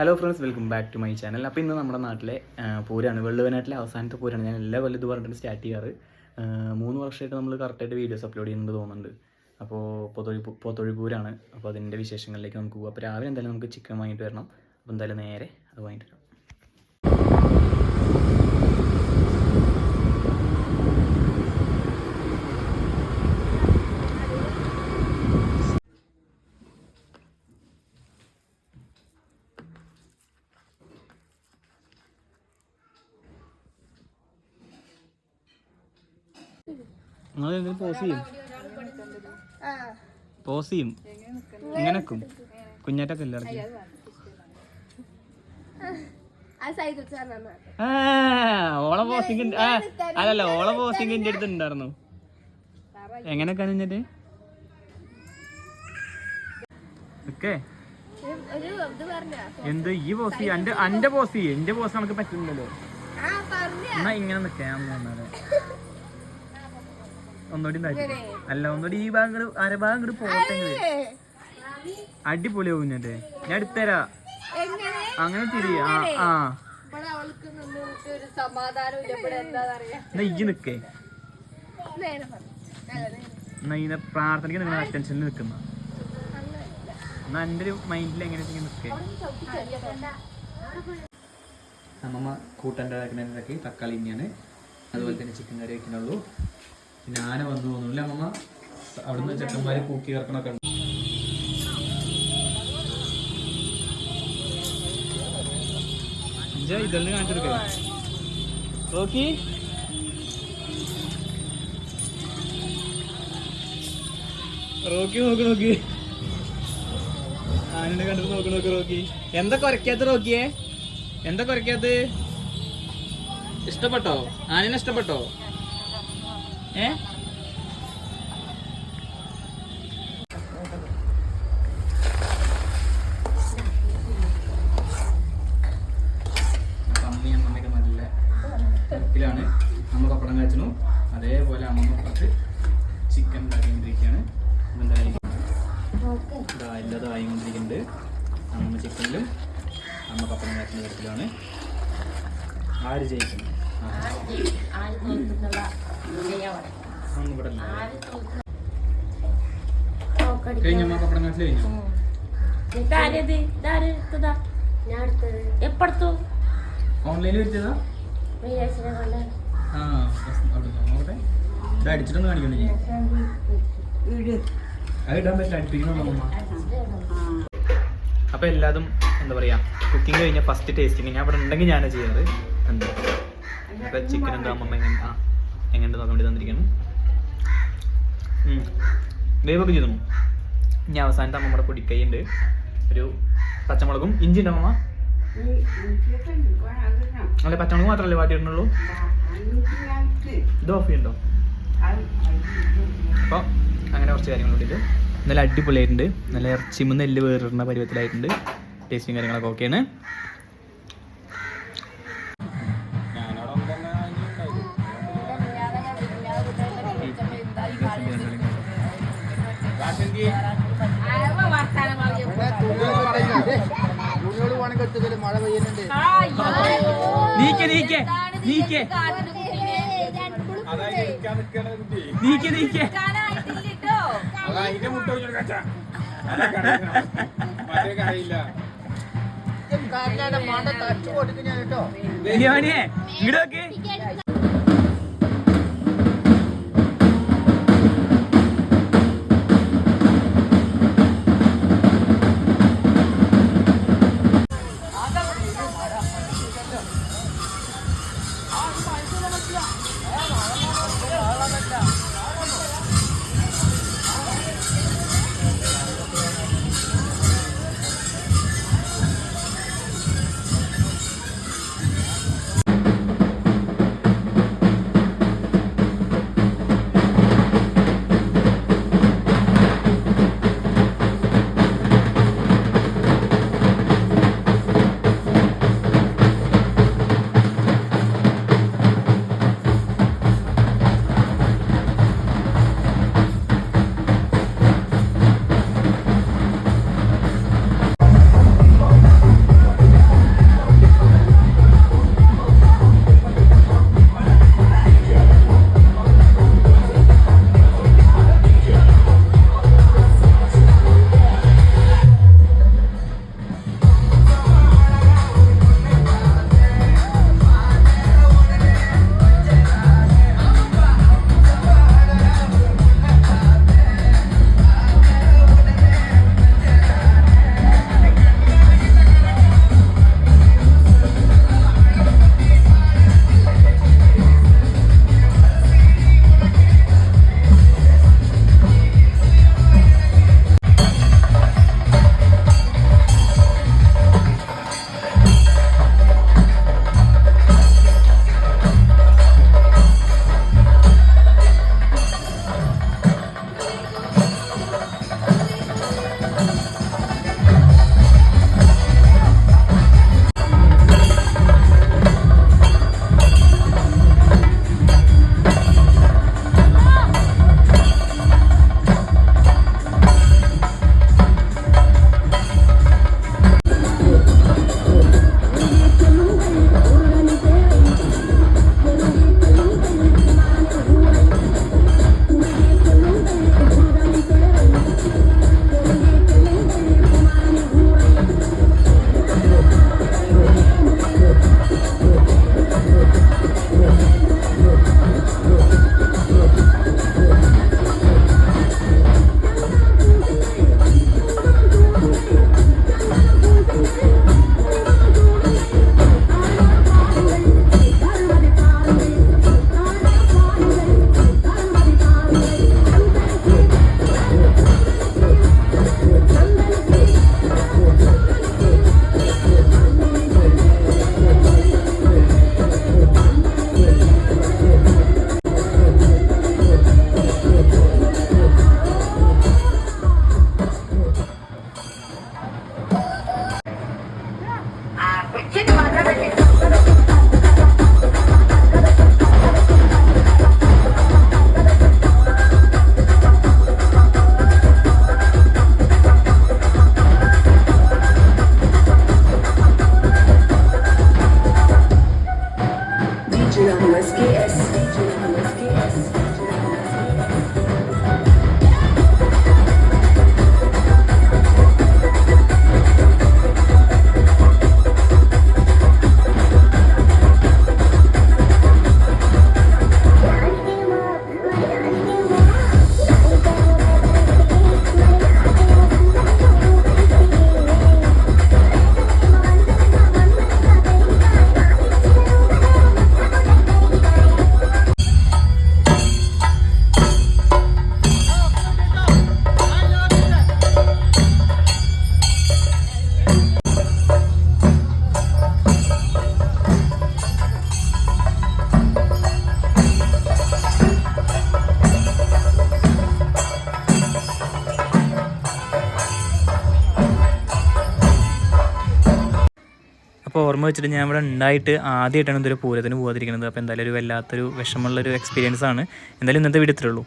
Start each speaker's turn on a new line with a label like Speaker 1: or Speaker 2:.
Speaker 1: Hello friends, welcome back to my channel. അപ്പോൾ ഇന്ന് നമ്മുടെ നാട്ടിലെ പൂരമാണ്, വെള്ളുവനാട്ടിലെ അവസാനത്തെ പൂരമാണ്. ഞാൻ എല്ലാ കൊല്ലം ഇത് പറഞ്ഞിട്ട് സ്റ്റാർട്ട് ചെയ്യാറ്. 3 വർഷമായിട്ട് നമ്മൾ കറക്റ്റായിട്ട് വീഡിയോസ് അപ്ലോഡ് ചെയ്യുന്നുണ്ട് തോന്നുന്നുണ്ട്. അപ്പോൾ പൊത്തൊഴി പൂരമാണ്. അപ്പോൾ അതിൻ്റെ വിശേഷങ്ങളിലേക്ക് നമുക്ക് പോകും. അപ്പോൾ രാവിലെ എന്തായാലും നമുക്ക് ചിക്കൻ വാങ്ങിയിട്ട് വരണം. അപ്പോൾ എന്തായാലും നേരെ അത് വാങ്ങിയിട്ട് വരാം. നിങ്ങൾ പോസ് ചെയ്യും ഇങ്ങനെക്കും കുഞ്ഞാറ്റൊക്കെ എല്ലാവർക്കും ഓള പോസിങ് അല്ലല്ല ഓള പോസിങ് എൻ്റെ അടുത്ത് ഉണ്ടായിരുന്നു. എങ്ങനെയൊക്കെ എന്നിട്ട് ഓക്കെ എന്ത് ഈ പോസ് ചെയ്യ അന്റെ പോസ് ചെയ്യ എന്റെ പോസ് നമുക്ക് പറ്റുന്നില്ലല്ലോ. എന്നാ ഇങ്ങനെ നിൽക്കാം. ഒന്നുകൂടി അല്ല ഒന്നുകൂടി ഈ ഭാഗം അരഭാഗം ഇങ്ങോട്ട് പോട്ടെ. അടിപൊളി ആവും ഞാൻ എടുത്തരാ. അങ്ങനെ തിരി ഇജ്ജ് നിക്കേ. എന്നാ ഇതിനെ പ്രാർത്ഥനയ്ക്ക് നിങ്ങൾ അറ്റൻഷനിൽ നിൽക്കുന്ന എന്നാ എൻ്റെ ഒരു മൈൻഡിൽ എങ്ങനെ നിൽക്കേ. അമ്മമ്മ കൂട്ടൻ്റെ തക്കാളി ഇങ്ങനെയാണ്, അതുപോലെ തന്നെ ചിക്കൻ കറി വയ്ക്കുന്നുള്ളൂ. പിന്നെ ആന വന്നു തോന്നുന്നില്ല അമ്മമ്മ. അവിടുന്ന് ചെക്കന്മാര് പൂക്കി ഇറക്കണൊക്കെ ഉണ്ട്. ഇതെല്ലാം കാണിച്ചെടുക്ക റോക്കി. റോക്കി നോക്കി ആനനെ കണ്ടിട്ട് നോക്കി റോക്കി. എന്താ കുറയ്ക്കാത്ത റോക്കിയെ? എന്താ കുറയ്ക്കാത്ത? ഇഷ്ടപ്പെട്ടോ? ആനനെ ഇഷ്ടപ്പെട്ടോ? അമ്മയൊക്കെ നല്ല തിരക്കിലാണ്. നമ്മൾ പപ്പടം കാച്ചണു, അതേപോലെ അമ്മമ്മ പുറത്ത് ചിക്കൻ ഉണ്ടാക്കിക്കൊണ്ടിരിക്കുകയാണ്. എന്തായാലും എല്ലാതും ആയിക്കൊണ്ടിരിക്കുന്നുണ്ട്. അമ്മമ്മ ചിക്കനിലും അമ്മ പപ്പടം കാച്ചുന്ന തിരക്കിലാണ്. ആര് ജയിക്കുന്നു? കഴിഞ്ഞ പപ്പടം കാച്ചിൽ കഴിഞ്ഞു. ഓൺലൈനിൽ വെച്ചതാ. ഇത് അടിച്ചിട്ടൊന്ന് കാണിക്കണേ. അത് ഇടാൻ പറ്റില്ല, അടുപ്പിക്കണം. അപ്പൊ എല്ലാതും എന്താ പറയാ, കുക്കിംഗ് കഴിഞ്ഞ ഫസ്റ്റ് ടേസ്റ്റിങ് ഞാൻ ഇവിടെ ഉണ്ടെങ്കിൽ ഞാനാ ചെയ്യാറ്. എന്താ ഇപ്പൊ ചിക്കൻ എന്താ അമ്മ എങ്ങനെ നോക്കാൻ വേണ്ടി തന്നിരിക്കണം. വേവൊക്കെ ചെയ്തു. ഇനി അവസാനത്തെ അമ്മമ്മയുടെ പൊടിക്കൈ ഉണ്ട്, ഒരു പച്ചമുളകും ഇഞ്ചി ഉണ്ട് അമ്മമ്മ. അല്ലെ പച്ചമുളക് മാത്രമല്ലേ വാട്ടിയിട്ടുള്ളൂ. ഇത് ഓഫ് ചെയ്യണ്ടോ? അപ്പോൾ അങ്ങനെ കുറച്ച് കാര്യങ്ങൾ കൂട്ടിയിട്ട് നല്ല അടിപൊളിയായിട്ടുണ്ട്. നല്ല ഇറച്ചിമ നെല്ല് വേറിടുന്ന പരുവത്തിലായിട്ടുണ്ട്. ടേസ്റ്റും കാര്യങ്ങളൊക്കെ ഓക്കെയാണ്.
Speaker 2: മഴ പെയ്യുന്നുണ്ട്.
Speaker 1: ഇങ്ങോട്ട് അപ്പോൾ ഓർമ്മ വെച്ചിട്ട് ഞാൻ ഇവിടെ ഉണ്ടായിട്ട് ആദ്യമായിട്ടാണ് ഇതൊരു പൂരത്തിന് പോകാതിരിക്കുന്നത്. അപ്പോൾ എന്തായാലും ഒരു വല്ലാത്തൊരു വിഷമമുള്ളൊരു എക്സ്പീരിയൻസ് ആണ്. എന്തായാലും ഇന്നത്തെ വീഡിയോ ഇത്രയേ ഉള്ളൂ.